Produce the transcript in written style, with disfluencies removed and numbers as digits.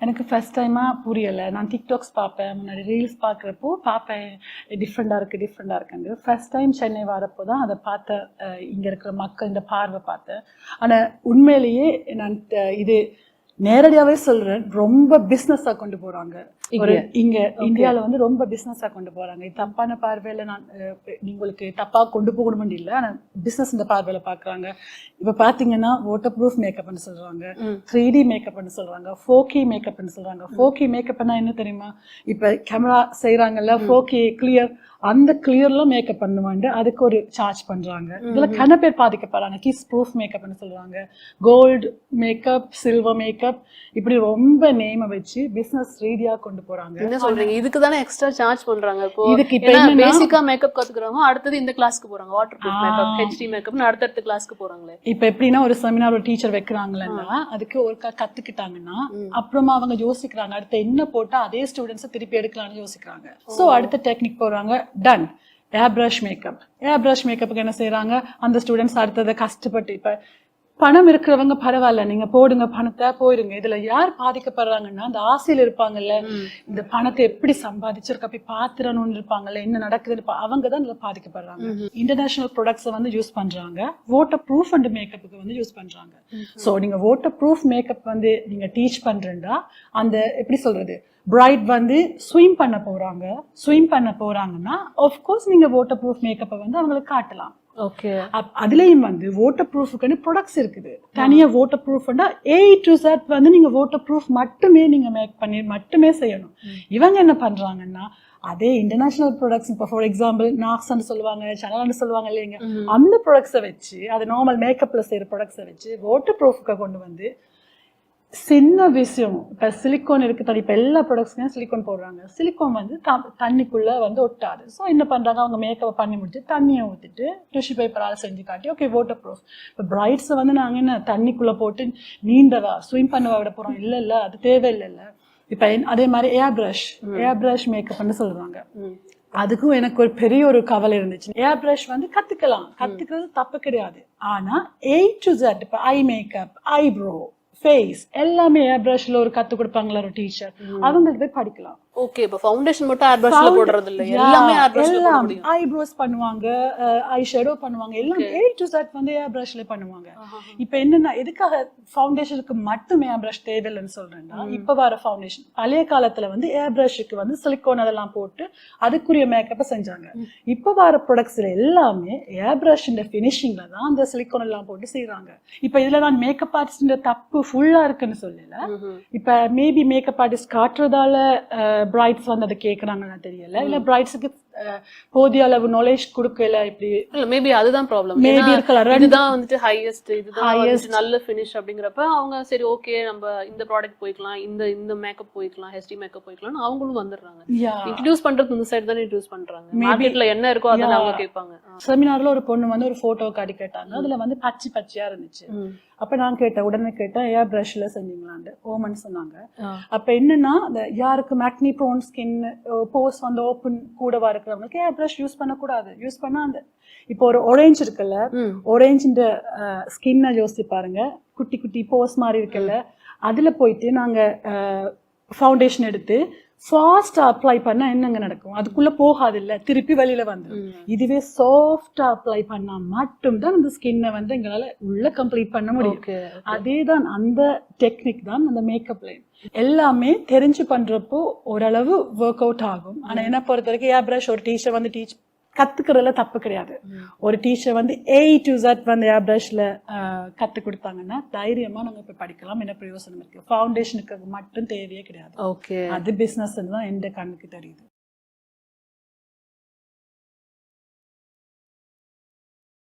எனக்கு ஃபர்ஸ்ட் டைமாக புரியலை. நான் டிக்டாக்ஸ் பார்ப்பேன், முன்னாடி ரீல்ஸ் பார்க்குறப்போ பார்ப்பேன், டிஃப்ரெண்ட்டாக இருக்குன்னு. ஃபர்ஸ்ட் டைம் சென்னை வரப்போ தான் அதை பார்த்த, இங்கே இருக்கிற மக்கள் இந்த பார்வை பார்த்தேன். ஆனால் உண்மையிலேயே நான் இது நேரடியாகவே சொல்கிறேன், ரொம்ப பிஸ்னஸாக கொண்டு போகிறாங்க. இங்கே இந்தியாவில் வந்து ரொம்ப பிஸ்னஸாக கொண்டு போகிறாங்க. இது தப்பான பார்வையில் நான் உங்களுக்கு தப்பாக கொண்டு போகணும்னு இல்லை, ஆனால் பிஸ்னஸ் இந்த பார்வையில் பார்க்குறாங்க. இப்போ பார்த்தீங்கன்னா வாட்டர் ப்ரூஃப் மேக்கப்னு சொல்கிறாங்க, 3D மேக்கப்னு சொல்கிறாங்க, 4K மேக்கப்னு சொல்கிறாங்க. 4K மேக்கப்னா என்ன தெரியுமா? இப்போ கேமரா செய்கிறாங்கல்ல, 4K கிளியர், அந்த கிளியர்லாம் மேக்கப் பண்ணுவாங்க, அதுக்கு ஒரு சார்ஜ் பண்றாங்க. இதுல கன பேர் பாதிக்கப்படுறாங்க. கிஸ் ப்ரூஃப் மேக்கப்னு சொல்றாங்க, கோல்டு மேக்கப், சில்வர் மேக்கப், இப்படி ரொம்ப நேம வச்சு பிசினஸ் ரீதியா கொண்டு போறாங்க. என்ன சொல்றீங்க? இதுக்கு தானே எக்ஸ்ட்ரா சார்ஜ் பண்றாங்க. இப்போ இதுக்கு இப்ப பேசிக்கா மேக்கப் கத்துக்குறாங்க, அடுத்தது இந்த கிளாஸ்க்கு போறாங்க, வாட்டர் ப்ரூஃப் மேக்கப், HD மேக்கப்னு அடுத்தடுத்த கிளாஸ்க்கு போறாங்களே. இப்ப எப்படின்னா ஒரு செமினார் ஒரு டீச்சர் வைக்கிறாங்களா, அதுக்கு ஒரு கத்துக்கிட்டாங்கன்னா அப்புறமா அவங்க யோசிக்கிறாங்க அடுத்த என்ன போட்டா அதே ஸ்டூடெண்ட்ஸ் திருப்பி எடுக்கலாம்னு யோசிக்கிறாங்க. சோ அடுத்த டெக்னிக் போறாங்க, டன் ஏர் பிரஷ் மேக்கப். ஏர் பிரஷ் மேக்கப்புக்கு என்ன செய்யறாங்க, அந்த ஸ்டூடெண்ட்ஸ் அடுத்ததை கஷ்டப்பட்டு, இப்ப பணம் இருக்கிறவங்க பரவாயில்ல, நீங்க போடுங்க பணத்தை போயிருங்க. இதுல யார் பாதிக்கப்படுறாங்கன்னா அந்த ஆசையில இருப்பாங்கல்ல, இந்த பணத்தை எப்படி சம்பாதிச்சிருக்க போய் பாத்துறணும்னு இருப்பாங்கல்ல, என்ன நடக்குதுன்னு அவங்கதான் இதுல பாதிக்கப்படுறாங்க. இன்டர்நேஷனல் ப்ராடக்ட்ஸ் வந்து யூஸ் பண்றாங்க, வாட்டர் ப்ரூஃப் அண்ட் மேக்கப்புக்கு வந்து யூஸ் பண்றாங்க. சோ நீங்க வாட்டர் ப்ரூஃப் மேக்கப் வந்து நீங்க டீச் பண்றா, அந்த எப்படி சொல்றது, பிரைட் வந்து ஸ்விம் பண்ண போறாங்கன்னா ஆஃப்கோர்ஸ் நீங்க வாட்டர் ப்ரூஃப் மேக்கப்பை வந்து அவங்களுக்கு காட்டலாம். ஓகே, அதுலயும் வந்து வாட்டர் ப்ரூஃப்க்கு ப்ராடக்ட்ஸ் இருக்குது தனியா. வாட்டர் ப்ரூஃப்னா A to Z வந்து நீங்க வாட்டர் ப்ரூஃப் மட்டுமே நீங்க மேக் பண்ணி மட்டுமே செய்யணும். இவங்க என்ன பண்றாங்கன்னா அதே இன்டர்நேஷனல் ப்ராடக்ட்ஸ், இப்போ ஃபார் எக்ஸாம்பிள் நாக்ஸ்ன்னு சொல்லுவாங்க, சனல்னு சொல்லுவாங்க இல்லைங்க, அந்த ப்ராடக்ட்ஸை வச்சு, அது நார்மல் மேக்கப்ல செய்யற ப்ராடக்ட்ஸை வச்சு வாட்டர் ப்ரூஃப்க்கு கொண்டு வந்து சின்ன விஷயம். இப்ப சிலிக்கான் இருக்கு தனி, இப்ப எல்லா ப்ராடக்ட்ஸ்க்கும் சிலிக்கான் போடுறாங்க. சிலிக்கான் வந்து தண்ணிக்குள்ள வந்து ஒட்டாது. ஸோ என்ன பண்றாங்க, அவங்க மேக்கப் பண்ணி முடிச்சு தண்ணியை ஊத்திட்டு டிஷ்யூ பேப்பரால செஞ்சு காட்டி ஓகே வாட்டர் ப்ரூஃப். இப்போ பிரைட்ஸ் வந்து நாங்க என்ன தண்ணிக்குள்ள போட்டு நீண்டவா ஸ்விம் பண்ணவா விட போறோம்? இல்ல அது தேவையில்லைல்ல. இப்ப அதே மாதிரி ஏர் பிரஷ் மேக்கப்னு சொல்றாங்க. அதுக்கும் எனக்கு ஒரு பெரிய ஒரு கவலை இருந்துச்சு. ஏர் பிரஷ் வந்து கத்துக்கிறது தப்பு கிடையாது. ஆனா A to Z, இப்ப ஐ மேக்கப், ஐப்ரோ, ஃபேஸ் எல்லாமே ஏர் பிரஷ்ல ஒரு கத்து கொடுப்பாங்களா ஒரு டீச்சர், அவங்களுக்கு போய் படிக்கலாம். ஓகே, இப்ப ஃபவுண்டேஷன் மட்டும் ஏர் பிரஷ்ல போடுறது இல்ல, எல்லாமே ஏர் பிரஷ்ல போட முடியும். ஐப்ரோஸ் பண்ணுவாங்க, ஐ ஷேடோ பண்ணுவாங்க, எல்லாம் A to Z வந்து ஏர் பிரஷ்ல பண்ணுவாங்க. இப்ப என்னன்னா எதுக்காக ஃபவுண்டேஷனுக்கு மட்டும் ஏர் பிரஷ் தேவையில்லைன்னு சொல்றேன்னா, இப்ப வர ஃபவுண்டேஷன் பழைய காலத்துல வந்து ஏர் பிரஷ்க்கு வந்து சிலிக்கான் அதெல்லாம் போட்டு அதுக்குரிய மேக்கப்பை செஞ்சாங்க. இப்ப வர ப்ராடக்ட்ஸ்ல எல்லாமே ஏர் பிரஷ் ஃபினிஷிங்ல தான் அந்த சிலிக்கான் எல்லாம் போட்டு செய்யறாங்க. இப்ப இதுல நான் மேக்கப் ஆர்டிஸ்ட் தப்பு ஃபுல்லா இருக்குன்னு சொல்லல. இப்ப மேபி மேக்கப் ஆர்டிஸ்ட் காட்டுறதால பிரைட்ஸ் வந்து அதை கேட்கறாங்கன்னு தெரியல, இல்ல பிரைட்ஸுக்கு போதிய அளவு நாலேஜ் கொடுக்கல, இப்படி இல்ல மேபி அதுதான் ப்ராப்ளம். மேபி இருக்கலாம். இதுதான் வந்துட்டு ஹையஸ்ட், இதுதான் நல்ல ஃபினிஷ் அப்படிங்கறப்ப அவங்க சரி ஓகே நம்ம இந்த ப்ராடக்ட் போய்க்கலாம், இந்த மேக்கப் போய்க்கலாம், HD மேக்கப் போய்க்கலாம், அவங்களும் வந்துடுறாங்க. இன்ட்ரோடியூஸ் பண்றது இந்த சைடு தான் இன்ட்ரோடியூஸ் பண்றாங்க. மார்க்கெட்ல என்ன இருக்கோ அத அவங்க கேட்பாங்க. செமினார்ல ஒரு பொண்ணு வந்து ஒரு போட்டோ காட்டி கேட்டாங்க, அதுல வந்து பச்சையா இருந்துச்சு. அப்ப நான் உடனே கேட்டேன் ஏர் பிரஷ்ல செஞ்சீங்களான்னு. ஓமன் சொன்னாங்க. அப்ப என்னன்னா யாருக்கு மேக்னி ப்ரோன் ஸ்கின், போஸ் வந்து ஓப்பன் கூடவா இருக்கிறவங்களுக்கு ஏர் பிரஷ் யூஸ் பண்ணக்கூடாது. யூஸ் பண்ணா அந்த இப்போ ஒரு ஒரேஞ்ச் இருக்குல்ல, ஒரேஞ்சின் ஸ்கின்னை யோசிச்சு பாருங்க, குட்டி குட்டி போஸ் மாதிரி இருக்குல்ல, அதுல போயிட்டு நாங்க ஃபவுண்டேஷன் எடுத்து ஃபாஸ்டா அப்ளை பண்ணா என்னங்க நடக்கும், அதுக்குள்ள போகாது இல்ல, திருப்பி வெளியில வந்து. இதுவே சாஃப்டா அப்ளை பண்ணா மட்டும்தான் அந்த ஸ்கின்னை வந்து எங்களால உள்ள கம்ப்ளீட் பண்ண முடியும். அதேதான் அந்த டெக்னிக் தான் அந்த மேக்கப்ல எல்லாமே தெரிஞ்சு பண்றப்போ ஓரளவு ஒர்க் அவுட் ஆகும். ஆனா என்ன பொறுத்த வரைக்கும் ஏர் பிரஷ் ஒரு டீச்சர் வந்து கத்துக்கிறதுல தப்பு கிடையாது. ஒரு டீச்சர் வந்து A to Z வந்து ஏர் பிரஷ்ல கத்து கொடுத்தாங்கன்னா தைரியமா நாங்க இப்ப படிக்கலாம், என்ன பிரயோசனம் இருக்கு. ஃபவுண்டேஷனுக்கு மட்டும் தேவையே கிடையாது. ஓகே, அது பிசினஸ் தான் எந்த கண்ணுக்கு தெரியுது.